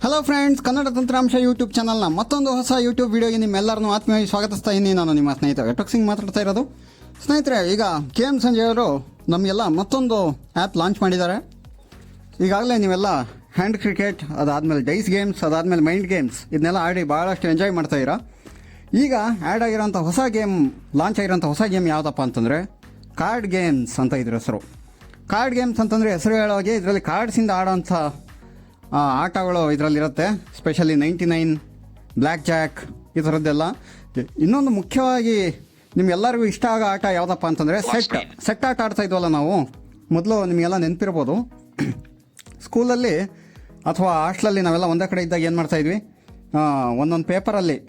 Hello friends, Kannada ತಂತ್ರಾಂಶ YouTube ಚಾನಲ್ನ ಮತ್ತೊಂದು ಹೊಸ ಯೂಟ್ಯೂಬ್ ವಿಡಿಯೋಗೆ ನಿಮ್ಮೆಲ್ಲರನ್ನು ಆತ್ಮೀಯವಾಗಿ ಸ್ವಾಗತಿಸ್ತಾ ಇದ್ದೀನಿ. ನಾನು ನಿಮ್ಮ ಸ್ನೇಹಿತ ವೆಟಕ್ ಸಿಂಗ್ ಮಾತಾಡ್ತಾ ಇರೋದು. ಸ್ನೇಹಿತರೆ, ಈಗ ಕೆ ಎಮ್ ಸಂಜಯ್ ಅವರು ನಮಗೆಲ್ಲ ಮತ್ತೊಂದು ಆ್ಯಪ್ ಲಾಂಚ್ ಮಾಡಿದ್ದಾರೆ. ಈಗಾಗಲೇ ನೀವೆಲ್ಲ ಹ್ಯಾಂಡ್ ಕ್ರಿಕೆಟ್, ಅದಾದಮೇಲೆ ಡೈಸ್ ಗೇಮ್ಸ್, ಅದಾದಮೇಲೆ ಮೈಂಡ್ ಗೇಮ್ಸ್ ಇದನ್ನೆಲ್ಲ ಆಡಿ ಭಾಳಷ್ಟು ಎಂಜಾಯ್ ಮಾಡ್ತಾಯಿರ. ಈಗ ಆ್ಯಡ್ ಆಗಿರೋಂಥ ಹೊಸ ಗೇಮ್, ಲಾಂಚ್ ಆಗಿರೋಂಥ ಹೊಸ ಗೇಮ್ ಯಾವುದಪ್ಪ ಅಂತಂದರೆ ಕಾರ್ಡ್ ಗೇಮ್ಸ್ ಅಂತ ಇದ್ರ ಹೆಸರು. ಕಾರ್ಡ್ ಗೇಮ್ಸ್ ಅಂತಂದರೆ ಹೆಸರು ಹೇಳೋಗೆ ಇದರಲ್ಲಿ ಕಾರ್ಡ್ಸಿಂದ ಆಡೋಂಥ ಆಟಗಳು ಇದರಲ್ಲಿರುತ್ತೆ. ಸ್ಪೆಷಲಿ 99, ಬ್ಲ್ಯಾಕ್ ಜಾಕ್, ಈ ಥರದ್ದೆಲ್ಲ. ಇನ್ನೊಂದು ಮುಖ್ಯವಾಗಿ ನಿಮ್ಗೆಲ್ಲರಿಗೂ ಇಷ್ಟ ಆಗೋ ಆಟ ಯಾವುದಪ್ಪ ಅಂತಂದರೆ ಸೆಟ್ ಆಟ ಆಡ್ತಾ ಇದ್ವಲ್ಲ ನಾವು ಮೊದಲು. ನಿಮಗೆಲ್ಲ ನೆನಪಿರ್ಬೋದು, ಸ್ಕೂಲಲ್ಲಿ ಅಥವಾ ಹಾಸ್ಟ್ಲಲ್ಲಿ ನಾವೆಲ್ಲ ಒಂದೇ ಕಡೆ ಇದ್ದಾಗ ಏನು ಮಾಡ್ತಾಯಿದ್ವಿ, ಒಂದೊಂದು ಪೇಪರಲ್ಲಿ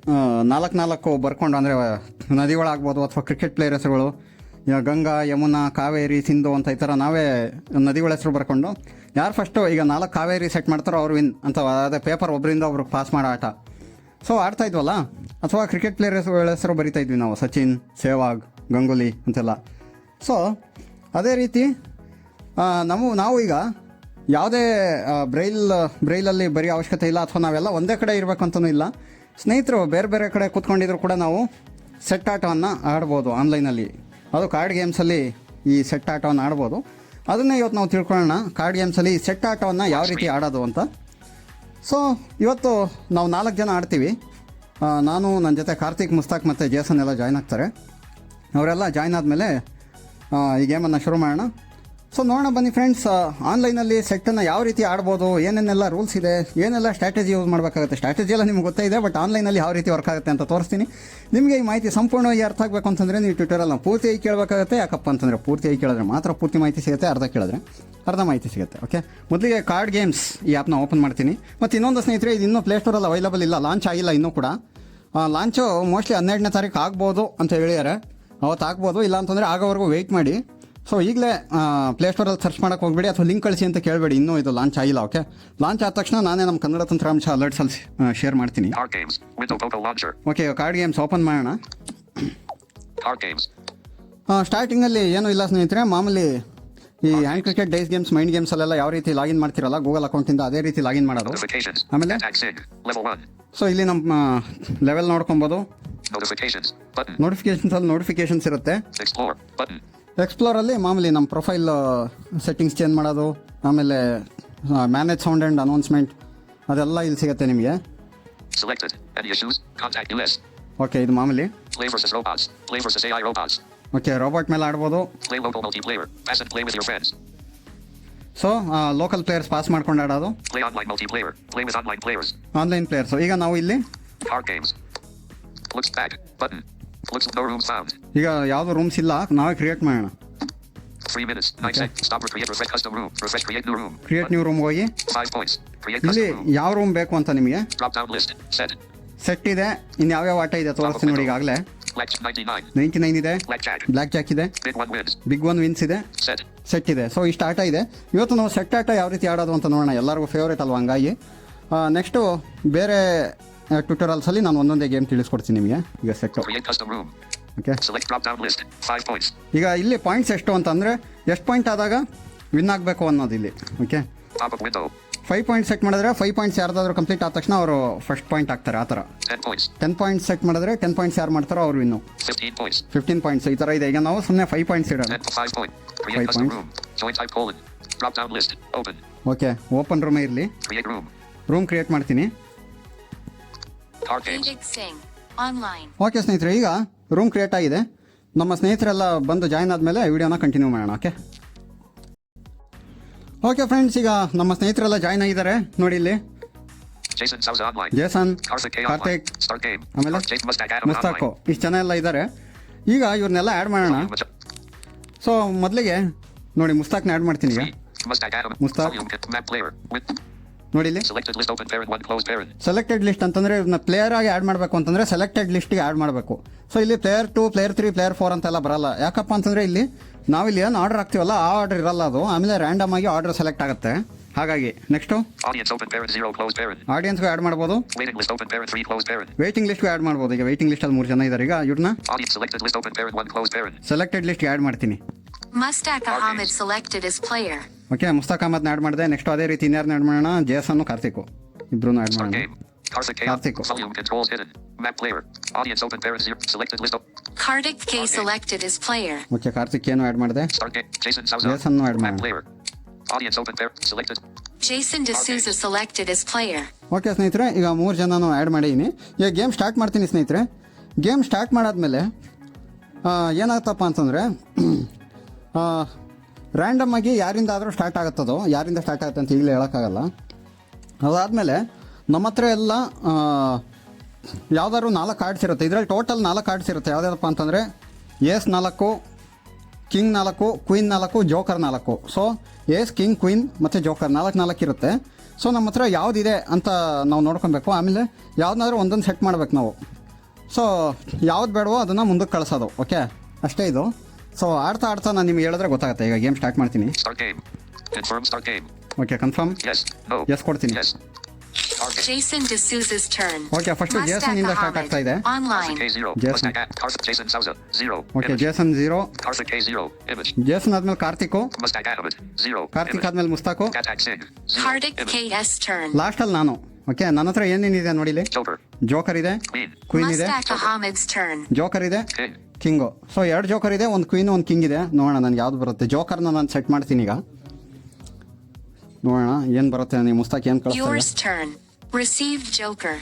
4 ಬರ್ಕೊಂಡು, ಅಂದರೆ ನದಿಗಳಾಗ್ಬೋದು ಅಥವಾ ಕ್ರಿಕೆಟ್ ಪ್ಲೇಯರ್ ಹೆಸರುಗಳು, ಗಂಗಾ, ಯಮುನಾ, ಕಾವೇರಿ, ಸಿಂಧು ಅಂತ ಈ ಥರ ನಾವೇ ನದಿಗಳ ಹೆಸರು ಬರ್ಕೊಂಡು ಯಾರು ಫಸ್ಟು ಈಗ 4 ಕಾವೇರಿ ಸೆಟ್ ಮಾಡ್ತಾರೋ ಅವ್ರು ವಿನ್ ಅಂತ, ಅದೇ ಪೇಪರ್ ಒಬ್ಬರಿಂದ ಒಬ್ರು ಪಾಸ್ ಮಾಡೋ ಆಟ. ಸೊ ಆಡ್ತಾಯಿದ್ವಲ್ಲ. ಅಥವಾ ಕ್ರಿಕೆಟ್ ಪ್ಲೇಯರ್ ಹೆಸರು ಬರಿತಾ ಇದ್ವಿ ನಾವು, ಸಚಿನ್, ಸೆಹ್ವಾಗ್, ಗಂಗೂಲಿ ಅಂತೆಲ್ಲ. ಸೊ ಅದೇ ರೀತಿ ನಾವು ಈಗ ಯಾವುದೇ ಬ್ರೈಲಲ್ಲಿ ಬರೀ ಅವಶ್ಯಕತೆ ಇಲ್ಲ, ಅಥವಾ ನಾವೆಲ್ಲ ಒಂದೇ ಕಡೆ ಇರಬೇಕು ಅಂತಲೂ ಇಲ್ಲ. ಸ್ನೇಹಿತರು ಬೇರೆ ಬೇರೆ ಕಡೆ ಕೂತ್ಕೊಂಡಿದ್ರು ಕೂಡ ನಾವು ಸೆಟ್ ಆಟವನ್ನು ಆಡ್ಬೋದು ಆನ್ಲೈನಲ್ಲಿ. ಅದು ಕಾರ್ಡ್ ಗೇಮ್ಸಲ್ಲಿ ಈ ಸೆಟ್ ಆಟವನ್ನು ಆಡ್ಬೋದು. ಅದನ್ನೇ ಇವತ್ತು ನಾವು ತಿಳ್ಕೊಳ್ಳೋಣ, ಕಾರ್ಡ್ ಗೇಮ್ಸಲ್ಲಿ ಸೆಟ್ ಆಟವನ್ನು ಯಾವ ರೀತಿ ಆಡೋದು ಅಂತ. ಸೊ ಇವತ್ತು ನಾವು 4 ಜನ ಆಡ್ತೀವಿ. ನಾನು, ನನ್ನ ಜೊತೆ ಕಾರ್ತಿಕ್, ಮುಸ್ತಾಕ್ ಮತ್ತು ಜೇಸನ್ ಎಲ್ಲ ಜಾಯ್ನ್ ಆಗ್ತಾರೆ. ಅವರೆಲ್ಲ ಜಾಯ್ನ್ ಆದಮೇಲೆ ಈ ಗೇಮನ್ನು ಶುರು ಮಾಡೋಣ. ಸೊ ನೋಡೋಣ ಬನ್ನಿ ಫ್ರೆಂಡ್ಸ್, ಆನ್ಲೈನಲ್ಲಿ ಸೆಟ್ಟನ್ನು ಯಾವ ರೀತಿ ಆಡ್ಬೋದು, ಏನೇನೆಲ್ಲ ರೂಲ್ಸ್ ಇದೆ, ಏನೆಲ್ಲ ಸ್ಟ್ರಾಟಜಿ ಯೂಸ್ ಮಾಡಬೇಕಾಗುತ್ತೆ. ಸ್ಟ್ರಾಟಜಿ ಎಲ್ಲ ನಿಮ್ಗೆ ಗೊತ್ತೇ ಇದೆ, ಬಟ್ ಆನ್ಲೈನಲ್ಲಿ ಯಾವ ರೀತಿ ವರ್ಕ್ ಆಗುತ್ತೆ ಅಂತ ತೋರಿಸ್ತೀನಿ. ನಿಮಗೆ ಈ ಮಾಹಿತಿ ಸಂಪೂರ್ಣವಾಗಿ ಅರ್ಥ ಆಗಬೇಕು ಅಂತಂದರೆ ನೀವು ಟ್ವಿಟರಲ್ಲಿ ಪೂರ್ತಿಯಾಗಿ ಕೇಳಬೇಕಾಗುತ್ತೆ. ಯಾಕಪ್ಪ ಅಂತಂದರೆ ಪೂರ್ತಿಯಾಗಿ ಕೇಳಿದ್ರೆ ಮಾತ್ರ ಪೂರ್ತಿ ಮಾಹಿತಿ ಸಿಗುತ್ತೆ, ಅರ್ಧ ಕೇಳಿದ್ರೆ ಅರ್ಧ ಮಾಹಿತಿ ಸಿಗುತ್ತೆ. ಓಕೆ, ಮೊದಲಿಗೆ ಕಾರ್ಡ್ ಗೇಮ್ಸ್ ಈ ಆ್ಯಪ್ನ ಓಪನ್ ಮಾಡ್ತೀನಿ. ಮತ್ತು ಇನ್ನೊಂದು ಸ್ನೇಹಿತರೆ, ಇದು ಇನ್ನೂ ಪ್ಲೇಸ್ಟೋರಲ್ಲಿ ಅವೈಲಬಲ್ ಇಲ್ಲ, ಲಾಂಚ್ ಆಗಿಲ್ಲ ಇನ್ನೂ ಕೂಡ. ಲಾಂಚು ಮೋಸ್ಟ್ಲಿ 12ನೇ ತಾರೀಕು ಆಗ್ಬೋದು ಅಂತ ಹೇಳಿದ್ದಾರೆ. ಅವತ್ತು ಆಗ್ಬೋದು, ಇಲ್ಲ ಅಂತಂದರೆ ಆಗೋವರೆಗೂ ವೆಯ್ಟ್ ಮಾಡಿ. ಸೊ ಈಗಲೇ ಪ್ಲೇಸ್ಟೋರಲ್ಲಿ ಸರ್ಚ್ ಮಾಡೋಕ್ಕೆ ಹೋಗ್ಬೇಡಿ, ಅಥವಾ ಲಿಂಕ್ ಕಳಿಸಿ ಅಂತ ಕೇಳಬೇಡಿ, ಇನ್ನೂ ಇದು ಲಾಂಚ್ ಆಗಿಲ್ಲ. ಓಕೆ, ಲಾಂಚ್ ಆದ ತಕ್ಷಣ ನಾನೇ ನಮ್ಮ ಕನ್ನಡ ತಂತ್ರಾಂಶ ಅಲರ್ಟ್ಸಲ್ಲಿ ಶೇರ್ ಮಾಡ್ತೀನಿ. ಓಕೆ, ಕಾರ್ಡ್ ಗೇಮ್ಸ್ ಓಪನ್ ಮಾಡೋಣ. ಸ್ಟಾರ್ಟಿಂಗಲ್ಲಿ ಏನೂ ಇಲ್ಲ ಸ್ನೇಹಿತರೆ, ಮಾಮೂಲಿ ಈ hand cricket, dice games, mind ಗೇಮ್ಸಲ್ಲೆಲ್ಲ ಯಾವ ರೀತಿ ಲಾಗಿನ್ ಮಾಡ್ತಿರಲ್ಲ ಗೂಗಲ್ ಅಕೌಂಟಿಂದ, ಅದೇ ರೀತಿ ಲಾಗಿನ್ ಮಾಡೋದು. ಆಮೇಲೆ ಸೊ ಇಲ್ಲಿ ನಮ್ಮ ಲೆವೆಲ್ ನೋಡ್ಕೊಬೋದು. ನೋಟಿಫಿಕೇಶನ್ಸ್ ಇರುತ್ತೆ. ಎಕ್ಸ್ಪ್ಲೋರಲ್ಲಿ ಮಾಮೂಲಿ ನಮ್ಮ ಪ್ರೊಫೈಲ್ ಸೆಟ್ಟಿಂಗ್ಸ್ ಚೇಂಜ್ ಮಾಡೋದು, ಆಮೇಲೆ ಮ್ಯಾನೇಜ್ ಸೌಂಡ್ ಆ್ಯಂಡ್ ಅನೌನ್ಸ್ಮೆಂಟ್ ಅದೆಲ್ಲ ಇಲ್ಲಿ ಸಿಗುತ್ತೆ ನಿಮಗೆ. ಓಕೆ, ಇದು ಮಾಮೂಲಿ. ಓಕೆ, ರೋಬೋಟ್ ಮೇಲೆ ಆಡ್ಬೋದು. ಸೊ ಲೋಕಲ್ ಪ್ಲೇಯರ್ಸ್ ಪಾಸ್ ಮಾಡ್ಕೊಂಡು ಆಡೋದು, ಆನ್ಲೈನ್ ಪ್ಲೇಯರ್ಸು. ಈಗ ನಾವು ಇಲ್ಲಿ ಈಗ ಯಾವುದು ರೂಮ್ಸ್ ಇಲ್ಲ, ನಾವೇ ಕ್ರಿಯೇಟ್ ಮಾಡೋಣ. ಕ್ರಿಯೇಟ್ ನ್ಯೂ ರೂಮ್ ಹೋಗಿ ಇಲ್ಲಿ ಯಾವ ರೂಮ್ ಬೇಕು ಅಂತ ನಿಮಗೆ ಸೆಟ್ ಇದೆ. ಇನ್ನು ಯಾವ್ಯಾವ ಆಟ ಇದೆ ತೋರಿಸ್ತೀನಿ ನೋಡಿ. ಈಗಾಗಲೇ 99 ಇದೆ, ಬ್ಲ್ಯಾಕ್ ಜಾಕ್ ಇದೆ, ಬಿಗ್ ಒನ್ ವಿನ್ಸ್ ಇದೆ, ಸೆಟ್ ಇದೆ. ಸೊ ಇಷ್ಟು ಆಟ ಇದೆ. ಇವತ್ತು ನಾವು ಸೆಟ್ ಆಟ ಯಾವ ರೀತಿ ಆಡೋದು ಅಂತ ನೋಡೋಣ. ಎಲ್ಲರಿಗೂ ಫೇವ್ರೇಟ್ ಅಲ್ವಾ, ಹಂಗಾಗಿ ನೆಕ್ಸ್ಟು ಬೇರೆ ಟ್ಯೂಟೋರಿಯಲ್ಸಲ್ಲಿ ನಾನು ಒಂದೊಂದೇ ಗೇಮ್ ತಿಳಿಸ್ಕೊಡ್ತೀನಿ ನಿಮಗೆ. ಈಗ ಸೆಟ್. ಓಕೆ, ಈಗ ಇಲ್ಲಿ ಪಾಯಿಂಟ್ಸ್ ಎಷ್ಟು ಅಂತಂದರೆ ಎಷ್ಟು ಪಾಯಿಂಟ್ ಆದಾಗ ವಿನ್ ಆಗಬೇಕು ಅನ್ನೋದು ಇಲ್ಲಿ. ಓಕೆ, 5 ಪಾಯಿಂಟ್ ಸೆಟ್ ಮಾಡಿದ್ರೆ 5 ಪಾಯಿಂಟ್ಸ್ ಯಾರ್ದಾದ್ರೂ ಕಂಪ್ಲೀಟ್ ಆದ ತಕ್ಷಣ ಅವರು ಫಸ್ಟ್ ಪಾಯಿಂಟ್ ಆಗ್ತಾರೆ. ಆ ಥರ 10 ಪಾಯಿಂಟ್ಸ್ ಸೆಟ್ ಮಾಡಿದ್ರೆ 10 ಪಾಯಿಂಟ್ಸ್ ಯಾರು ಮಾಡ್ತಾರೋ ಅವ್ರು ವಿನ್ನು. 15 ಪಾಯಿಂಟ್ಸ್ ಈ ಥರ ಇದೆ. ಈಗ ನಾವು ಸುಮ್ಮನೆ 5 ಪಾಯಿಂಟ್ಸ್ ಇಡೋಣ. ಓಕೆ, ಓಪನ್ ರೂಮೇ ಇರಲಿ. ರೂಮ್ ಕ್ರಿಯೇಟ್ ಮಾಡ್ತೀನಿ. ಓಕೆ ಸ್ನೇಹಿತರೆ, ಈಗ ರೂಮ್ ಕ್ರಿಯೇಟ್ ಆಗಿದೆ. ನಮ್ಮ ಸ್ನೇಹಿತರೆಲ್ಲ ಬಂದು ಜಾಯ್ನ್ ಆದಮೇಲೆ ವಿಡಿಯೋನ ಕಂಟಿನ್ಯೂ ಮಾಡೋಣ. ಓಕೆ ಫ್ರೆಂಡ್ಸ್, ಈಗ ನಮ್ಮ ಸ್ನೇಹಿತರೆಲ್ಲ ಜಾಯ್ನ್ ಆಗಿದ್ದಾರೆ ನೋಡಿ ಇಲ್ಲಿ. ಜೇಸನ್, ಕಾರ್ತಿಕ್, ಆಮೇಲೆ ಮುಸ್ತಾಕು, ಇಷ್ಟು ಜನ ಎಲ್ಲ ಇದ್ದಾರೆ. ಈಗ ಇವ್ರನ್ನೆಲ್ಲ ಆ್ಯಡ್ ಮಾಡೋಣ. ಸೊ ಮೊದಲಿಗೆ ನೋಡಿ ಮುಸ್ತಾಕ್ನ ಆ್ಯಡ್ ಮಾಡ್ತೀನಿ. ಈಗ ಮುಸ್ತಾಕ್ ನೋಡಿ ಇಲ್ಲಿ ಸೆಲೆಕ್ಟೆಡ್ ಲಿಸ್ಟ್ ಅಂತಂದರೆ ಇದನ್ನ ಪ್ಲೇಯರ್ ಆಗಿ ಆ್ಯಡ್ ಮಾಡಬೇಕು ಅಂತಂದರೆ ಸೆಲೆಕ್ಟೆಡ್ ಲಿಸ್ಟಿಗೆ ಆ್ಯಡ್ ಮಾಡಬೇಕು. ಸೊ ಇಲ್ಲಿ ಪ್ಲೇಯರ್ 2, ಪ್ಲೇಯರ್ 3, ಪ್ಲೇಯರ್ 4 ಅಂತೆಲ್ಲ ಬರಲ್ಲ. ಯಾಕಪ್ಪ ಅಂತಂದರೆ ಇಲ್ಲಿ ನಾವಿಲ್ಲಿ ಏನು ಆರ್ಡರ್ ಹಾಕ್ತೀವಲ್ಲ ಆ ಆರ್ಡರ್ ಇರಲ್ಲ ಅದು. ಆಮೇಲೆ ರ್ಯಾಂಡಮ್ ಆಗಿ ಆರ್ಡರ್ ಸೆಲೆಕ್ಟ್ ಆಗುತ್ತೆ. ಹಾಗಾಗಿ ನೆಕ್ಸ್ಟು ಆಡಿಯನ್ಸ್ಗೂ ಆ್ಯಡ್ ಮಾಡ್ಬೋದು, ವೇಟಿಂಗ್ ಲಿಸ್ಟ್ಗೂ ಆ್ಯಡ್ ಮಾಡ್ಬೋದು. ಈಗ ವೇಟಿಂಗ್ ಲಿಸ್ಟಲ್ಲಿ 3 ಜನ ಇದ್ದಾರೆ. ಈಗ ಇವ್ರನ್ನ ಸೆಲೆಕ್ಟೆಡ್ ಲಿಸ್ಟ್ಗೆ ಆ್ಯಡ್ ಮಾಡ್ತೀನಿ. Mustaq Ahmed selected as player. Okay, Mustaq ಅಹಮದ್ನ ಆ್ಯಡ್ ಮಾಡಿದೆ. ನೆಕ್ಸ್ಟ್ ಅದೇ ರೀತಿ ಇನ್ಯಾರನ್ನ ಆ್ಯಡ್ ಮಾಡೋಣ, ಜೇಸನ್ನು, ಕಾರ್ತಿಕು. ಇಬ್ರು ಆ್ಯಡ್ Start ಮಾಡೋಣ. game. Karthik K. Karthik. Volume controls hidden. Map player. Audience open parent 0. Selected list of. Kartik K selected as player. Okay, Karthik ಏನು add ಮಾಡಿದೆ? Start game. Jason Souza. Jason add Map ಮಾಡೋಣ. player. Audience open parent selected. Jason D'Souza selected as player. Okay ಸ್ನೇಹಿತರೆ, ಈಗ 3 ಜನನು add ಮಾಡಿದ್ದೀನಿ. ಈಗ game start ಮಾಡ್ತೀನಿ ಸ್ನೇಹಿತರೆ. ಗೇಮ್ ಸ್ಟಾರ್ಟ್ ಮಾಡಾದ್ಮೇಲೆ ಏನಾಗುತ್ತಪ್ಪ ಅಂತಂದರೆ ರ್ಯಾಂಡಮ್ ಆಗಿ ಯಾರಿಂದ ಆದರೂ ಸ್ಟಾರ್ಟ್ ಆಗುತ್ತದೋ, ಯಾರಿಂದ ಸ್ಟಾರ್ಟ್ ಆಗುತ್ತೆ ಅಂತ ಈಗಲೇ ಹೇಳೋಕ್ಕಾಗಲ್ಲ. ಅದಾದಮೇಲೆ ನಮ್ಮ ಹತ್ರ ಎಲ್ಲ ಯಾವ್ದಾದ್ರು 4 ಕಾರ್ಡ್ಸ್ ಇರುತ್ತೆ. ಇದರಲ್ಲಿ ಟೋಟಲ್ 4 ಕಾರ್ಡ್ಸ್ ಇರುತ್ತೆ. ಯಾವುದ್ಯಾವಪ್ಪ ಅಂತಂದರೆ ace 4, king 4, queen 4, joker 4. So ace, king, queen ಮತ್ತು ಜೋಕರ್ 4 ಇರುತ್ತೆ. ಸೊ ನಮ್ಮ ಹತ್ರ ಯಾವುದಿದೆ ಅಂತ ನಾವು ನೋಡ್ಕೊಬೇಕು. ಆಮೇಲೆ ಯಾವ್ದನ್ನಾದ್ರೂ ಒಂದೊಂದು ಸೆಟ್ ಮಾಡ್ಬೇಕು ನಾವು. ಸೊ ಯಾವ್ದು ಬೇಡವೋ ಅದನ್ನು ಮುಂದಕ್ಕೆ ಕಳಿಸೋದು. ಓಕೆ, ಅಷ್ಟೇ ಇದು. ಸೊ ಆಡ್ತಾ ನಾನು ನಿಮ್ಗೆ ಹೇಳಿದ್ರೆ ಗೊತ್ತಾಗುತ್ತೆ. ಈಗ ಗೇಮ್ ಸ್ಟಾರ್ಟ್ ಮಾಡ್ತೀನಿ. Start game. Confirm start game. Okay, confirm Yes. No. Yes ಕೊಡ್ತೀನಿ. Yes. Start game. Jason D'Souza's turn. ಓಕೆ, ಫಸ್ಟು ಜೇಸನ್ನಿಂದ ಸ್ಟಾರ್ಟ್ ಆಗ್ತಾ ಇದೆ. Online. K 0. Jason. Mustang app. Karthik Jason Souza 0. Okay, Image. Jason 0, Karthik K 0. Image. Jason ಆದ್ಮೇಲೆ ಕಾರ್ತಿಕು, Mustang Ahmed 0. Karthik Image. ಆದ್ಮೇಲೆ ಮುಸ್ತಾಕು, Katak Singh 0. Kartik Image. KS turn. ಲಾಸ್ಟಲ್ಲಿ ನಾನು. Okay, ನನ್ನ ಹತ್ರ ಏನೇನಿದೆ ನೋಡಿಲಿ. Joker. ಜೋಕರ್ ಇದೆ, Queen. ಕ್ವೀನ್ ಇದೆ, Mustaq Ahmed's turn. ಜೋಕರ್ ಇದೆ, King. ಕಿಂಗು. ಸೊ 2 ಜೋಕರ್ ಇದೆ, ಒಂದು ಕ್ವೀನ್, ಒಂದು ಕಿಂಗ್ ಇದೆ. ನೋಡೋಣ ನನಗೆ ಯಾವ್ದು ಬರುತ್ತೆ. ಜೋಕರ್ನ ನಾನು ಸೆಟ್ ಮಾಡ್ತೀನಿ ಈಗ. ನೋಡೋಣ ಏನು ಬರುತ್ತೆ. ನನಗೆ ಮುಸ್ತಾಕ್ ಏನು ಕಳಿಸ್ತಾರೆ. Yours turn. Received Joker.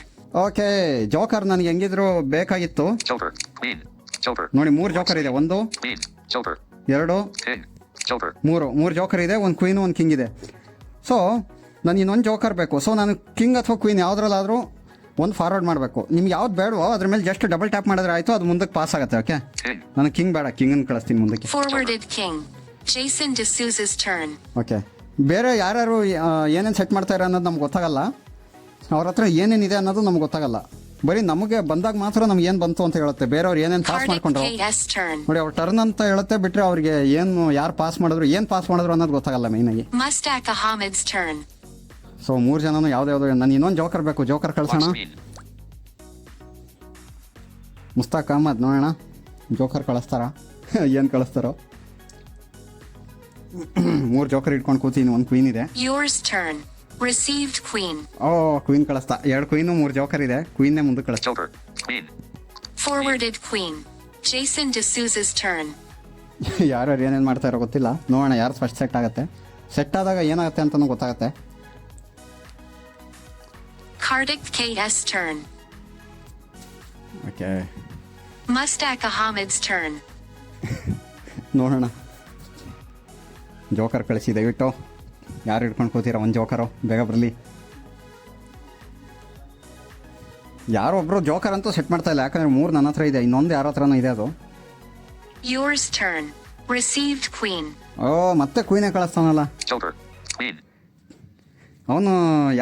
Okay, joker ನನಗೆ ಹೆಂಗಿದ್ರು ಬೇಕಾಗಿತ್ತು. Joker. Queen. Joker. ನೋಡಿ 3 ಜೋಕರ್ ಇದೆ. 1, Queen. Joker. 2, King. Joker. 3 joker ಇದೆ, ಒಂದು ಕ್ವೀನು, ಒಂದು ಕಿಂಗ್ ಇದೆ. ಸೊ ನನಗೆ ಇನ್ನೊಂದು ಜೋಕರ್ ಬೇಕು. ಸೊ ನಾನು ಕಿಂಗ್ ಅಥವಾ ಕ್ವೀನ್ ಯಾವುದ್ರಲ್ಲಾದರೂ ಒಂದು ಫಾರ್ವರ್ಡ್ ಮಾಡಬೇಕು. ನಿಮ್ಗೆ ಯಾವ್ದು ಬೇಡವೋ ಅದ್ರ ಮೇಲೆ ಜಸ್ಟ್ ಡಬಲ್ ಟ್ಯಾಪ್ ಮಾಡಿದ್ರೆ ಆಯಿತು, ಅದು ಮುಂದಕ್ಕೆ ಪಾಸ್ ಆಗುತ್ತೆ. Okay, King. ನನಗೆ ಕಿಂಗ್ ಬೇಡ, ಕಿಂಗನ್ನು ಕಳಿಸ್ತೀನಿ ಮುಂದಕ್ಕೆ. Forwarded King. Jason D'Souza's turn. Okay, ಬೇರೆ ಯಾರ್ಯಾರು ಏನೇನು ಸೆಟ್ ಮಾಡ್ತಾರೆ ಅನ್ನೋದು ನಮ್ಗೆ ಗೊತ್ತಾಗಲ್ಲ. ಅವ್ರ ಹತ್ರ ಏನೇನಿದೆ ಅನ್ನೋದು ನಮ್ಗೆ ಗೊತ್ತಾಗಲ್ಲ. ಬರೀ ನಮಗೆ ಬಂದಾಗ ಮಾತ್ರ ನಮ್ಗೆ ಏನು ಬಂತು ಅಂತ ಹೇಳುತ್ತೆ. ಬೇರೆಯವ್ರು ಏನೇನು ಪಾಸ್ Kartik ಮಾಡ್ಕೊಂಡ್ರು KS turn. ನೋಡಿ, ಅವ್ರ ಟರ್ನ್ ಅಂತ ಹೇಳುತ್ತೆ. ಬಿಟ್ಟರೆ ಅವ್ರಿಗೆ ಏನು ಯಾರು ಪಾಸ್ ಮಾಡಿದ್ರು, ಏನು ಪಾಸ್ ಮಾಡಿದ್ರು ಅನ್ನೋದು ಗೊತ್ತಾಗಲ್ಲ ಮೇಯ್ನಾಗಿ. Mustaq Ahmed's turn. ಸೊ 3 ಜನನು ಯಾವ್ದು ನಾನು ಇನ್ನೊಂದು ಜೋಕರ್ ಬೇಕು. ಜೋಕರ್ ಕಳ್ಸೋಣ. Watch screen. ಮುಸ್ತಾಕ್ ಅಹಮದ್, ನೋಡೋಣ ಜೋಕರ್ ಕಳಿಸ್ತಾರ ಏನು ಕಳಿಸ್ತಾರೋ. 3 ಜೋಕರ್ ಇಟ್ಕೊಂಡು ಕೂತೀನಿ, ಒಂದು ಕ್ವೀನ್ ಇದೆ. Yours turn. Received Queen. ಓ, ಕ್ವೀನ್ ಕಳಿಸ್ತಾ. 2 ಕ್ವೀನು, 3 ಜೋಕರ್ ಇದೆ. ಕ್ವೀನ್ನೇ ಮುಂದಕ್ಕೆ ಕಳಿಸ್ತಾ. Joker. Queen. Forwarded Queen. Jason D'Souza's turn. ಯಾರ್ಯಾರು ಏನೇನು ಮಾಡ್ತಾರೋ ಗೊತ್ತಿಲ್ಲ. ನೋಡೋಣ ಯಾರು ಫಸ್ಟ್ ಸೆಟ್ ಆಗುತ್ತೆ. ಸೆಟ್ ಆದಾಗ ಏನಾಗುತ್ತೆ ಅಂತಲೂ ಗೊತ್ತಾಗುತ್ತೆ. Kartik KS turn. Okay, Mustaq Ahmed's turn. ನೋಡೋಣ. ಜೋಕರ್ ಕಳಿಸಿ ದಯವಿಟ್ಟು. ಯಾರು ಹಿಡ್ಕೊಂಡು ಕೂತೀರ ಒಂದು ಜೋಕರು, ಬೇಗ ಬರಲಿ. ಯಾರೋ ಒಬ್ಬರು ಜೋಕರ್ ಅಂತೂ ಸೆಟ್ ಮಾಡ್ತಾ ಇಲ್ಲ. ಯಾಕಂದರೆ 3 ನನ್ನ ಹತ್ರ ಇದೆ, ಇನ್ನೊಂದು ಯಾರ ಹತ್ರನೂ ಇದೆ ಅದು. Yours turn. Received Queen. ಓ, ಮತ್ತೆ ಕ್ವೀನೇ ಕಳಿಸ್ತಾನಲ್ಲ Joker. Queen. ಅವನು.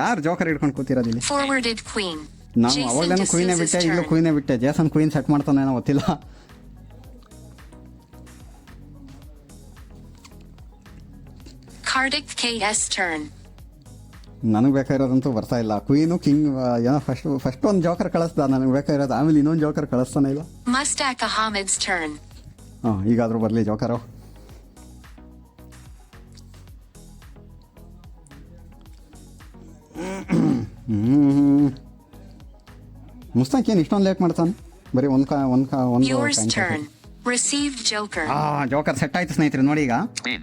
ಯಾರು ಜೋಕರ್ ಹಿಡ್ಕೊಂಡು ಕೂತಿರೋದು ಇಲ್ಲಿ? Forwarded Queen. ನಾವು Jason ಅವಾಗಲೇನು ಕ್ವೀನೇ D'Souza's ಬಿಟ್ಟೆ, ಇಲ್ಲೂ turn. ಕ್ವೀನೇ ಬಿಟ್ಟೆ. ಜೇಸನ್ ಕ್ವೀನ್ ಸೆಟ್ ಮಾಡ್ತಾನೇನೋ ಗೊತ್ತಿಲ್ಲ. Kartik KS turn. ನನಗೆ ಬೇಕಾಗಿರೋದಂತೂ ಬರ್ತಾ ಇಲ್ಲ. ಕ್ವೀನು, ಕಿಂಗ್ ಏನೋ ಫಸ್ಟ್ ಒಂದು ಜೋಕರ್ ಕಳಿಸ್ದ ನನಗೆ ಬೇಕಾಗಿರೋದು. ಆಮೇಲೆ ಇನ್ನೊಂದು ಜೋಕರ್ ಕಳಿಸ್ತಾನೆ ಇಲ್ಲ. Mustaq Ahmed's turn. ಹಾಂ, ಈಗಾದರೂ ಬರಲಿ ಜೋಕರು. ಮುಸ್ತಾಕ್ ಏನು ಇಷ್ಟೊಂದು ಲೇಟ್ ಮಾಡ್ತಾನೆ? ಬರೀ Yours ಒಂದು turn. Received Joker. Joker set ಆಯ್ತು ಸ್ನೇಹಿತರೆ. ನೋಡಿ ಈಗ Queen.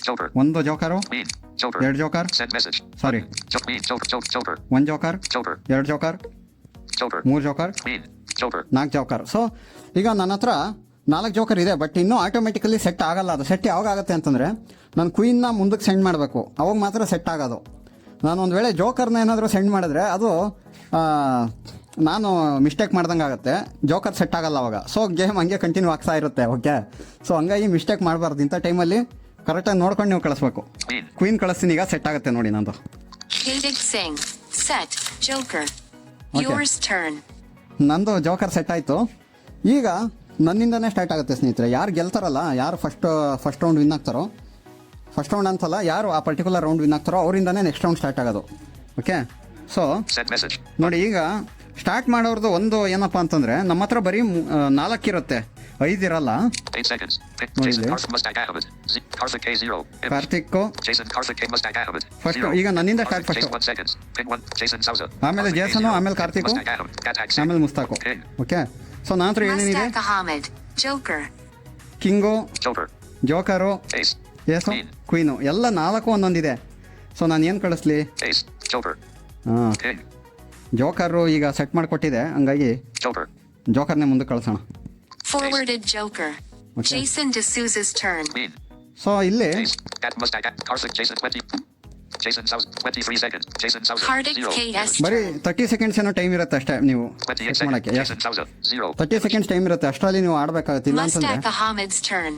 Joker. ಒಂದು ಜೋಕರು, Queen. Joker. 2 joker, Send message. ಸಾರಿ, Queen. Joker. Joker. 1 joker, Joker. 2 joker, Joker. 3 joker, Queen. Joker. 4 joker. So ಈಗ ನನ್ನ ಹತ್ರ 4 ಜೋಕರ್ ಇದೆ. ಬಟ್ ಇನ್ನೂ ಆಟೋಮೆಟಿಕಲಿ ಸೆಟ್ ಆಗಲ್ಲ. ಅದು ಸೆಟ್ ಯಾವಾಗ ಆಗುತ್ತೆ ಅಂತಂದರೆ, ನಾನು ಕ್ವೀನ್ನ ಮುಂದಕ್ಕೆ ಸೆಂಡ್ ಮಾಡಬೇಕು, ಅವಾಗ ಮಾತ್ರ ಸೆಟ್ ಆಗೋದು. ನಾನು ಒಂದು ವೇಳೆ ಜೋಕರ್ನ ಏನಾದರೂ ಸೆಂಡ್ ಮಾಡಿದ್ರೆ ಅದು ನಾನು ಮಿಸ್ಟೇಕ್ ಮಾಡ್ದಂಗೆ ಆಗುತ್ತೆ. ಜೋಕರ್ ಸೆಟ್ ಆಗಲ್ಲ ಅವಾಗ. ಸೊ ಗೇಮ್ ಹಂಗೆ ಕಂಟಿನ್ಯೂ ಆಗ್ತಾ ಇರುತ್ತೆ. ಓಕೆ, ಸೊ ಹಂಗಾಗಿ ಮಿಸ್ಟೇಕ್ ಮಾಡಬಾರ್ದು. ಇಂಥ ಟೈಮಲ್ಲಿ ಕರೆಕ್ಟಾಗಿ ನೋಡ್ಕೊಂಡು ನೀವು ಕಳಿಸ್ಬೇಕು. Queen. ಕ್ವೀನ್ ಕಳಿಸ್ತೀನಿ ಈಗ. ಸೆಟ್ ಆಗುತ್ತೆ ನೋಡಿ ನಂದು. Hildig Singh. Set. Joker. Okay. Yours turn. ನಂದು ಜೋಕರ್ ಸೆಟ್ ಆಯಿತು. ಈಗ ನನ್ನಿಂದನೇ ಸ್ಟಾರ್ಟ್ ಆಗುತ್ತೆ ಸ್ನೇಹಿತರೆ. ಯಾರು ಗೆಲ್ತಾರಲ್ಲ, ಯಾರು ಫಸ್ಟ್ ರೌಂಡ್ ವಿನ್ ಆಗ್ತಾರೋ, ಫಸ್ಟ್ ರೌಂಡ್ ಅಂತಲ್ಲ, ಯಾರು ಆ ಪರ್ಟಿಕ್ಯುಲರ್ ರೌಂಡ್ ವಿನ್ ಆಗ್ತಾರೋ ಅವರಿಂದನೇ ನೆಕ್ಸ್ಟ್ ರೌಂಡ್ ಸ್ಟಾರ್ಟ್ ಆಗೋದು. Okay, so Send message. ನೋಡಿ ಈಗ ಸ್ಟಾರ್ಟ್ ಮಾಡೋರ್ದು ಒಂದು ಏನಪ್ಪ ಅಂತಂದರೆ, ನಮ್ಮ ಹತ್ರ ಬರೀ 4 ಇರುತ್ತೆ. 5 ಇರಲ್ಲ. 8 seconds. Pick Oh, Jason really? Carson Mustang Ahmed. Karthik K 0. Image. Karthik Jason Karthik K Mustang Ahmed. First, 0. ಈಗ ನನ್ನಿಂದ start Karthik, first. Jason 1 seconds. Pin 1. Jason Souza. ಆಮೇಲೆ Karthik K ಜೇಸನು 0. ಆಮೇಲೆ ಕಾರ್ತಿಕು Mustang Ahmed. Katak 6. ಆಮೇಲೆ ಮುಸ್ತಾಕು. Pin. ಓಕೆ, ಸೊ ನನ್ನ ಹತ್ರ ಏನೇನಿದೆ? Mustaq Ahmed. Joker. King, Joker. ಜೋಕರು, Ace. ಏಸು, Queen. Queen ಎಲ್ಲ 4 ಒಂದೊಂದಿದೆ. So ನಾನು ಏನು ಕಳಿಸ್ಲಿ? Ace. Joker. ಹಾಂ, King. ಜೋಕರು ಈಗ ಸೆಟ್ ಮಾಡಿಕೊಟ್ಟಿದೆ, ಹಂಗಾಗಿ Joker. ಜೋಕರ್ನೇ ಮುಂದೆ ಕಳಿಸೋಣ. Forwarded Joker. Okay. Jason D'Souza's turn. Queen. So ಇಲ್ಲಿ Ace. Cat Mustang. Karthik Jason 20. Jason Souza 23 seconds. Jason Souza Karthik 0. KS ಬರೀ turn. 30 ಸೆಕೆಂಡ್ಸ್ ಏನೋ ಟೈಮ್ ಇರುತ್ತೆ ಅಷ್ಟೇ ನೀವು 28 ಸೆಟ್ seconds. ಮಾಡೋಕ್ಕೆ. Jason Souza 0. 30 ಸೆಕೆಂಡ್ಸ್ ಟೈಮ್ ಇರುತ್ತೆ, ಅಷ್ಟರಲ್ಲಿ ನೀವು ಆಡಬೇಕಾಗುತ್ತೆ. ಇಲ್ಲ ಅಂತಂದರೆ Mustaq Ahmed's turn.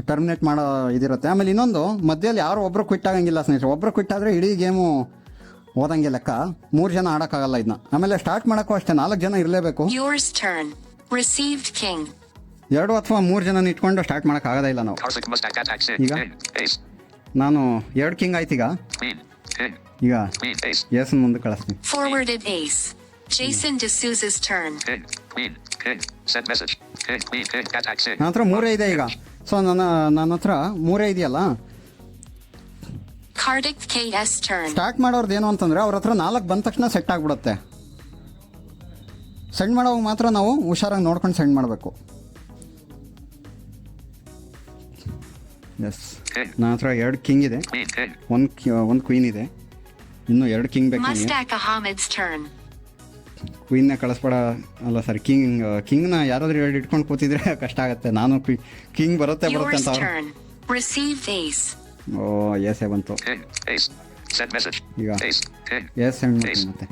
ಟರ್ಮಿನೇಟ್ ಮಾಡೋ ಇದಿರುತ್ತೆ. ಆಮೇಲೆ ಇನ್ನೊಂದು, ಮಧ್ಯದಲ್ಲಿ ಯಾರು ಒಬ್ಬರು ಕ್ವಿಟ್ ಆಗಂಗಿಲ್ಲ ಸ್ನೇಹಿತರೆ. ಒಬ್ಬರು ಕ್ವಿಟ್ ಆದರೆ ಇಡೀ ಗೇಮು ಓದಂಗೆ ಲೆಕ್ಕ. 3 ಜನ ಆಡೋಕ್ಕಾಗಲ್ಲ ಇದನ್ನ. ಆಮೇಲೆ ಸ್ಟಾರ್ಟ್ ಮಾಡೋಕ್ಕೂ ಅಷ್ಟೇ 4 ಜನ ಇರಲೇಬೇಕು. Yours turn. Received King. 2 ಅಥವಾ 3 ಜನ ಇಟ್ಕೊಂಡು ಸ್ಟಾರ್ಟ್ ಮಾಡೋಕ್ಕಾಗೋದೇ ಇಲ್ಲ ನಾವು. Karthik Mustang Attack 6. Iga? King. Ace. ನಾನು 2 ಕಿಂಗ್ ಆಯ್ತು ಈಗ. Queen. King. ಈಗ Queen. Ace. ಏಸನ್ ಮುಂದೆ ಕಳಿಸ್ತೀನಿ. Forwarded Ace. Jason D'Souza's turn. King. Queen. King. Send message. King. Queen. King. Attack 6. ನನ್ನ ಹತ್ರ 3 ಇದೆ ಈಗ. ಸೊ ನನ್ನ ಹತ್ರ 3 ಇದೆಯಲ್ಲ. Karthik KS turn. ಸ್ಟಾರ್ಟ್ ಮಾಡೋರ್ದು ಏನು ಅಂತಂದರೆ ಅವ್ರ ಹತ್ರ 4 ಬಂದ ತಕ್ಷಣ ಸೆಟ್ ಆಗಿಬಿಡುತ್ತೆ. ಸೆಂಡ್ ಮಾಡೋವಾಗ ಮಾತ್ರ ನಾವು ಹುಷಾರಾಗಿ ನೋಡ್ಕೊಂಡು ಸೆಂಡ್ ಮಾಡಬೇಕು. Ace, King. ನನ್ನ ಹತ್ರ 2 ಕಿಂಗ್ ಇದೆ, Queen. King. ಒಂದು ಕ್ವೀನ್ ಇದೆ, ಇನ್ನೂ 2 ಕಿಂಗ್ ಬೇಕು ನನಗೆ. Mustaq Ahmed's turn. ಕ್ವೀನ್ನ ಕಳಿಸ್ಬೇಡ. ಅಲ್ಲ ಸರ್, ಕಿಂಗ್ನ ಯಾರಾದ್ರೂ ಇಟ್ಕೊಂಡು ಕೂತಿದ್ರೆ ಕಷ್ಟ ಆಗುತ್ತೆ. ನಾನು ಕಿಂಗ್ ಬರುತ್ತೆ ಅಂತ Yours ಅವ್ರು. turn. Received Ace. ಓ, ಎಸೇ ಬಂತು. King. Ace. Send message. Iga. Ace. King. Ace send ಮಾಡ್ತೀನಿ ಮತ್ತೆ.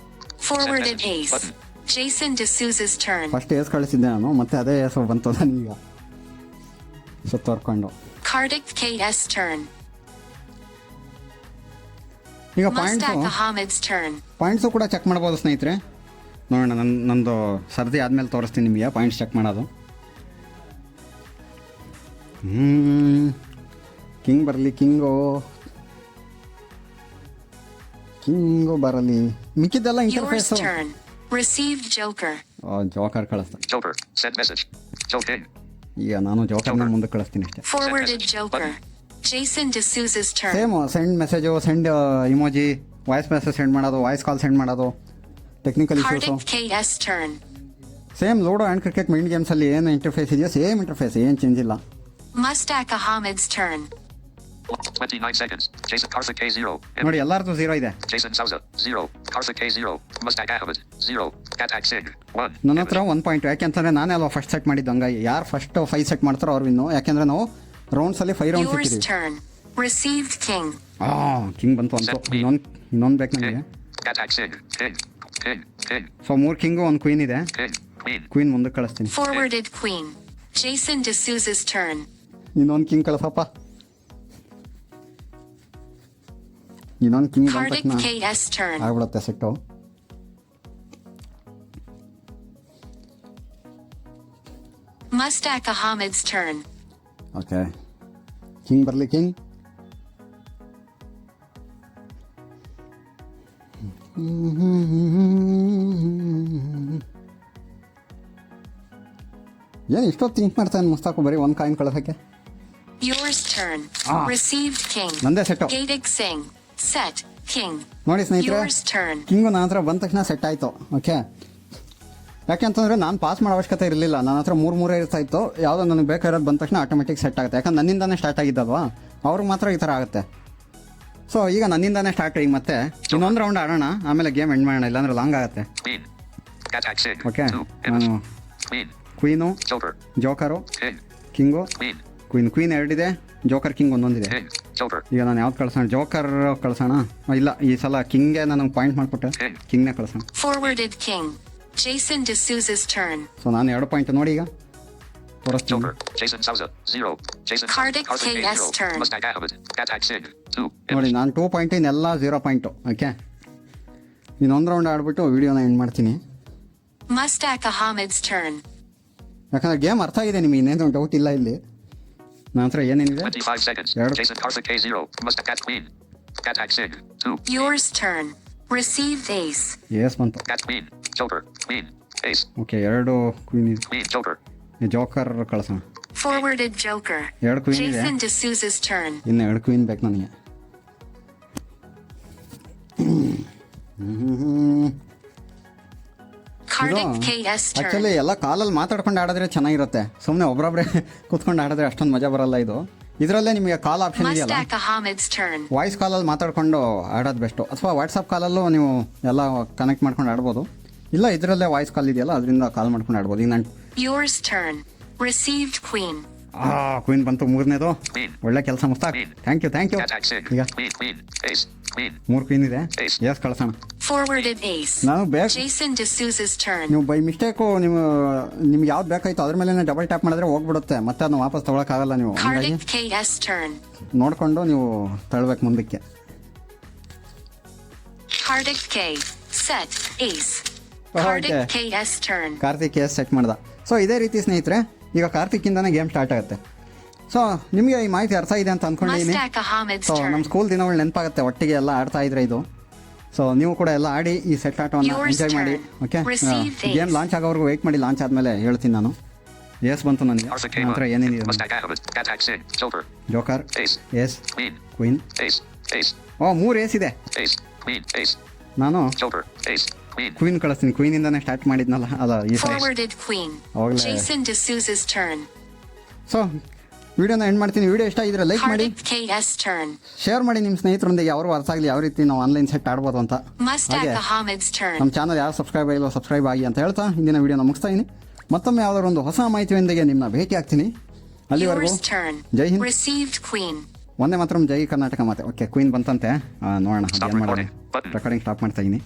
Forwarded message. Ace. Button. Jason D'Souza's turn. First ace ಕಳಿಸಿದ್ದೆ ನಾನು, ಮತ್ತೆ ಅದೇ ಎಸ್ ಬಂತು ನನಗೀಗ ಸುತ್ತೋರ್ಕೊಂಡು. Karthik KS turn. ಈಗ Mustaq Ahmed's turn. ಪಾಯಿಂಟ್ಸು ಕೂಡ ಚೆಕ್ ಮಾಡ್ಬೋದು ಸ್ನೇಹಿತರೆ. ನೋಡೋಣ, ನಂದು ಸರ್ದಿ ಆದಮೇಲೆ ತೋರಿಸ್ತೀನಿ ನಿಮಗೆ ಪಾಯಿಂಟ್ಸ್ ಚೆಕ್ ಮಾಡೋದು. ಕಿಂಗ್ ಬರಲಿ, ಕಿಂಗು ಬರಲಿ. ಮಿಕ್ಕಿದ್ದೆಲ್ಲ Yours interface. turn. Received Joker. Joker ಕಳಿಸ್ತಾರೆ. Joker. Send message. Joker. ಈಗ ನಾನು ಜೋಕರ್ನ ಮುಂದೆ ಕಳಿಸ್ತೀನಿ ಅಷ್ಟೇ. Forwarded message. Joker. Jason D'Souza's turn. Same, send message, send emoji, voice message send ಮಾಡೋದು, ವಾಯ್ಸ್ ಕಾಲ್ ಸೆಂಡ್ ಮಾಡೋದು, technical issues. Karthik KS turn. Same ludo and cricket mind ಗೇಮ್ಸಲ್ಲಿ ಏನು interface ಇದೆಯೋ ಸೇಮ್ ಇಂಟರ್ಫೇಸ್, ಏನು ಚೇಂಜ್ ಇಲ್ಲ. Mustaq Ahmed's turn. 29 seconds. Jason Karthik K 0. ನೋಡಿ, ಎಲ್ಲರದು 0 ಇದೆ. Jason Souza 0. Karthik K 0. Mustang Ahmed 0. Attack 6. 1. ನನ್ನ ಹತ್ರ 1 ಪಾಯಿಂಟ್. ಯಾಕೆಂತಂದರೆ ನಾನೇ ಅಲ್ವಾ ಫಸ್ಟ್ ಸೆಟ್ ಮಾಡಿದ್ದು, ಹಂಗಾಗಿ ಯಾರು ಫಸ್ಟ್ 5 ಸೆಟ್ ಮಾಡ್ತಾರೋ ಅವ್ರು ಇನ್ನು. ಯಾಕೆಂದರೆ ನಾವು ರೌಂಡ್ಸಲ್ಲಿ 5 ರೌಂಡ್ಸ್ Yours ಇಟ್ಟಿದ್ದೀವಿ. turn. Received King. ಕಿಂಗ್ ಬಂತು ಅಂತು. ಇನ್ನೊಂದು ಬೇಕು ನನಗೆ. King. Attack 6. King. King. King. So 3 king, 1 queen ಇದೆ. King. Queen. ಕ್ವೀನ್ ಮುಂದೆ ಕಳಿಸ್ತೀನಿ. Forwarded Queen. Jason D'Souza's turn. ಇನ್ನೊಂದು ಕಿಂಗ್ ಕಳಿಸಪ್ಪ. ಇನ್ನೊಂದು ಕಿಂಗ್ ಬಂದ Karthik ತಕ್ಷಣ KS turn. ಆಗ್ಬಿಡುತ್ತೆ set. Mustaq Ahmed's turn. Okay, king ಬರಲಿ, ಕಿಂಗ್. ಏನು ಇಷ್ಟೊತ್ತು ಥಿಂಕ್ ಮಾಡ್ತಾನೆ ಮುಸ್ತಾಕು, ಬರೀ 1 ಕಾಯಿನ್ ಕಳ್ಸೋಕ್ಕೆ. Yours turn. Received King. ನಂದೇ set. Gadig Singh. Set. King. ನೋಡಿ ಸ್ನೇಹಿತರೆ, Yours turn. ಕಿಂಗು ನನ್ನ ಹತ್ರ ಬಂದ ತಕ್ಷಣ ಸೆಟ್ ಆಯಿತು. ಓಕೆ, ಯಾಕೆಂತಂದರೆ ನಾನು ಪಾಸ್ ಮಾಡೋ ಅವಶ್ಯಕತೆ ಇರಲಿಲ್ಲ. ನನ್ನ ಹತ್ರ 3 ಇರ್ತಾ ಇತ್ತು. ಯಾವುದೋ ನನಗೆ ಬೇಕಾಗಿರೋದು ಬಂದ ತಕ್ಷಣ ಆಟೋಮೆಟಿಕ್ ಸೆಟ್ ಆಗುತ್ತೆ. ಯಾಕಂದ್ರೆ ನನ್ನಿಂದಾನೇ ಸ್ಟಾರ್ಟ್ ಆಗಿದ್ದಲ್ವಾ, ಅವ್ರಿಗೆ ಮಾತ್ರ ಈ ಥರ ಆಗುತ್ತೆ. ಸೊ ಈಗ ನನ್ನಿಂದಾನೇ ಸ್ಟಾರ್ಟ್. ಈಗ ಮತ್ತೆ ಇನ್ನೊಂದು ರೌಂಡ್ ಆಡೋಣ, ಆಮೇಲೆ ಗೇಮ್ ಎಂಡ್ ಮಾಡೋಣ, ಇಲ್ಲಾಂದ್ರೆ ಲಾಂಗ್ ಆಗುತ್ತೆ. Queen. Attack 6. ಓಕೆ, 2. ನಾನು Queen. Queen, Joker. ಜೋಕರು, King. King, Queen. Queen 2 ಇದೆ, ಜೋಕರ್ ಕಿಂಗ್ ಒಂದೊಂದಿದೆ. King. Joker. ಈಗ ನಾನು ಯಾವ್ದು ಕಳ್ಸೋಣ? ಜೋಕರ್ ಕಳ್ಸೋಣ? ಇಲ್ಲ, ಈ ಸಲ ಕಿಂಗ್ಗೆ ನನಗೆ ಪಾಯಿಂಟ್ ಮಾಡಿಕೊಟ್ಟೆ, ಕಿಂಗ್ನೇ ಕಳ್ಸೋಣ. Forwarded King. Jason D'Souza's turn. So ನಾನು 2 ಪಾಯಿಂಟ್ ನೋಡಿ ಈಗ ತೋರಿಸ್ತೀನಿ. Joker. Jason Souza 0. Jason Karthik K KS 0. turn. Mustang Ahmed. Attack 6. 2. ನೋಡಿ, ನಾನು 2 ಪಾಯಿಂಟ್, ಇನ್ನೆಲ್ಲ 0 ಪಾಯಿಂಟು. ಓಕೆ, ಇನ್ನೊಂದು ರೌಂಡ್ ಆಡ್ಬಿಟ್ಟು ವಿಡಿಯೋನ ಎಂಡ್ ಮಾಡ್ತೀನಿ. Mustaq Ahmed's turn. ಯಾಕಂದ್ರೆ ಗೇಮ್ ಅರ್ಥ ಆಗಿದೆ ನಿಮಗೆ, ಇನ್ನೇನು ಡೌಟ್ ಇಲ್ಲ ಇಲ್ಲಿ. ನನ್ನ ಹತ್ರ ಏನೇನಿದೆ? 25 seconds. Yep. Jason Karthik K 0. Mustang Cat Queen. Attack 6. 2. Yours turn. Received Ace. Ace ಬಂತು. Cat Queen. Joker. Queen. Ace. Okay, 2 queen ಇದೆ. Queen. Joker. ಜೋಕರ್ ಕಳ್ಸೋಣ. Forwarded Joker. 2 ಕ್ವೀನ್ ಇದೆ, Jason D'Souza's turn. ಇನ್ನು 2 ಕ್ವೀನ್ ಬೇಕು ನನಗೆ. Kartik KS actually turn. ಎಲ್ಲ ಕಾಲಲ್ಲಿ ಮಾತಾಡ್ಕೊಂಡು ಆಡಿದ್ರೆ ಚೆನ್ನಾಗಿರುತ್ತೆ. ಸುಮ್ಮನೆ ಒಬ್ಬೊಬ್ಬರೇ ಕೂತ್ಕೊಂಡು ಆಡಿದ್ರೆ ಅಷ್ಟೊಂದು ಮಜಾ ಬರಲ್ಲ. ಇದು ಇದರಲ್ಲೇ ನಿಮಗೆ ಕಾಲ್ ಆಪ್ಷನ್ ಇದೆಯಲ್ಲ, Mustaq Ahmed's turn. ವಾಯ್ಸ್ ಕಾಲಲ್ಲಿ ಮಾತಾಡ್ಕೊಂಡು ಆಡೋದು ಬೆಸ್ಟು. ಅಥವಾ ವಾಟ್ಸಪ್ ಕಾಲಲ್ಲೂ ನೀವು ಎಲ್ಲ ಕನೆಕ್ಟ್ ಮಾಡ್ಕೊಂಡು ಆಡ್ಬೋದು. ಇಲ್ಲ ಇದರಲ್ಲೇ ವಾಯ್ಸ್ ಕಾಲ್ ಇದೆಯಲ್ಲ, ಅದರಿಂದ ಕಾಲ್ ಮಾಡ್ಕೊಂಡು ಆಡ್ಬೋದು. ಈಗ ನಾನು Yours turn. Received Queen. Queen ಬಂತು, 3ನೇದು. Queen. ಒಳ್ಳೆ ಕೆಲಸ Mustaq. Thank you. Attack Sig. ಈಗ Queen. Queen. Ace. Queen. 3 queen ಇದೆ. Ace. ಎಸ್ ಕಳ್ಸೋಣ. Forwarded Ace. ನಾನು ಬೇಕು, Jason D'Souza's turn. ನೀವು ಬೈ ಮಿಸ್ಟೇಕು ನಿಮ್ಗೆ ಯಾವ್ದು ಬೇಕಾಯ್ತು ಅದ್ರ ಮೇಲೆ ಡಬಲ್ ಟ್ಯಾಪ್ ಮಾಡಿದ್ರೆ ಹೋಗ್ಬಿಡುತ್ತೆ, ಮತ್ತೆ ಅದನ್ನ ವಾಪಸ್ ತೊಗೊಳಕ್ಕಾಗಲ್ಲ ನೀವು. ಹಂಗಾಗಿ Kartik KS turn. ನೋಡಿಕೊಂಡು ನೀವು ತಳ್ಬೇಕು ಮುಂದಕ್ಕೆ. Kartik K. Set. Ace. Okay. Kartik KS turn. Kartik ace set ಮಾಡ್ದ. ಸೊ ಇದೇ ರೀತಿ ಸ್ನೇಹಿತರೆ, ಈಗ ಕಾರ್ತಿಕ್ಕಿಂದನೇ ಗೇಮ್ ಸ್ಟಾರ್ಟ್ ಆಗುತ್ತೆ. ಸೊ ನಿಮಗೆ ಈ ಮಾಹಿತಿ ಅರ್ಥ ಇದೆ ಅಂತ ಅಂದ್ಕೊಂಡಿದ್ದೀನಿ. Mustaq Ahmed's ಸೊ ನಮ್ಮ turn. ಸ್ಕೂಲ್ ದಿನಗಳು ನೆನಪಾಗುತ್ತೆ, ಒಟ್ಟಿಗೆ ಎಲ್ಲ ಆಡ್ತಾ ಇದ್ರೆ ಇದು. ಸೊ ನೀವು ಕೂಡ ಎಲ್ಲ ಆಡಿ ಈ ಸೆಟ್ ಆಟವನ್ನು Yours ಎಂಜಾಯ್ ಮಾಡಿ. turn. Okay, Receive game launch ಆಗೋವರೆಗೂ ವೆಯ್ಟ್ ಮಾಡಿ. ಲಾಂಚ್ ಆದಮೇಲೆ ಹೇಳ್ತೀನಿ ನಾನು. ಎಸ್ ಬಂತು ನನಗೆ. Arthur ನಂತರ K1. ಏನೇನಿದೆ? Mustaq Ahmed. Attack Sig. Joker. Joker, Ace. Ace, Queen. Queen. Ace. Ace. 3 ace ಇದೆ. Ace. Queen. Ace. ನಾನು Joker. Ace. Queen. ಕ್ವೀನ್ ಕಳಿಸ್ತೀನಿ. ಕ್ವೀನಿಂದಾನೇ ಸ್ಟಾರ್ಟ್ ಮಾಡಿದ್ನಲ್ಲ, ಅಲ್ಲ ಈ ಸರಿ. Forwarded Queen. ಅವಾಗಲೇ. Jason D'Souza's turn. ಸೊ ವಿಡಿಯೋನ ಎಂಡ್ ಮಾಡ್ತೀನಿ. ವಿಡಿಯೋ ಇಷ್ಟ ಆಗಿದ್ರೆ ಲೈಕ್ ಮಾಡಿ, Kartik KS turn. ಶೇರ್ ಮಾಡಿ ನಿಮ್ಮ ಸ್ನೇಹಿತರೊಂದಿಗೆ. ಅವರು ಅರ್ಥ ಆಗಲಿ ಯಾವ ರೀತಿ ನಾವು ಆನ್ಲೈನ್ ಸೆಟ್ ಆಡ್ಬೋದು ಅಂತ. Mustaq ಹಾಗೆ Ahmed's turn. ನಮ್ಮ ಚಾನಲ್ ಯಾರು ಸಬ್ಸ್ಕ್ರೈಬ್ ಆಗಿಲ್ಲ ಸಬ್ಸ್ಕ್ರೈಬ್ ಆಗಿ ಅಂತ ಹೇಳ್ತಾ ಇಂದಿನ ವಿಡಿಯೋನ ಮುಗಿಸ್ತಾ ಇದ್ದೀನಿ. ಮತ್ತೊಮ್ಮೆ ಯಾವ್ದಾದ್ರು ಒಂದು ಹೊಸ ಮಾಹಿತಿಯೊಂದಿಗೆ ನಿಮ್ಮನ್ನ ಭೇಟಿ ಆಗ್ತೀನಿ. ಅಲ್ಲಿವರೆಗೂ Yours turn. ಜೈ ಹಿಂದ್. Received Queen. ಒಂದೇ ಮಾತ್ರ ಜೈ ಕರ್ನಾಟಕ ಮಾತೆ. ಓಕೆ, ಕ್ವೀನ್ ಬಂತಂತೆ. ನೋಡೋಣ Stop ಏನು ಮಾಡೋಣ. recording. Button. ರೆಕಾರ್ಡಿಂಗ್ ಸ್ಟಾಪ್ ಮಾಡ್ತಾ ಇದ್ದೀನಿ.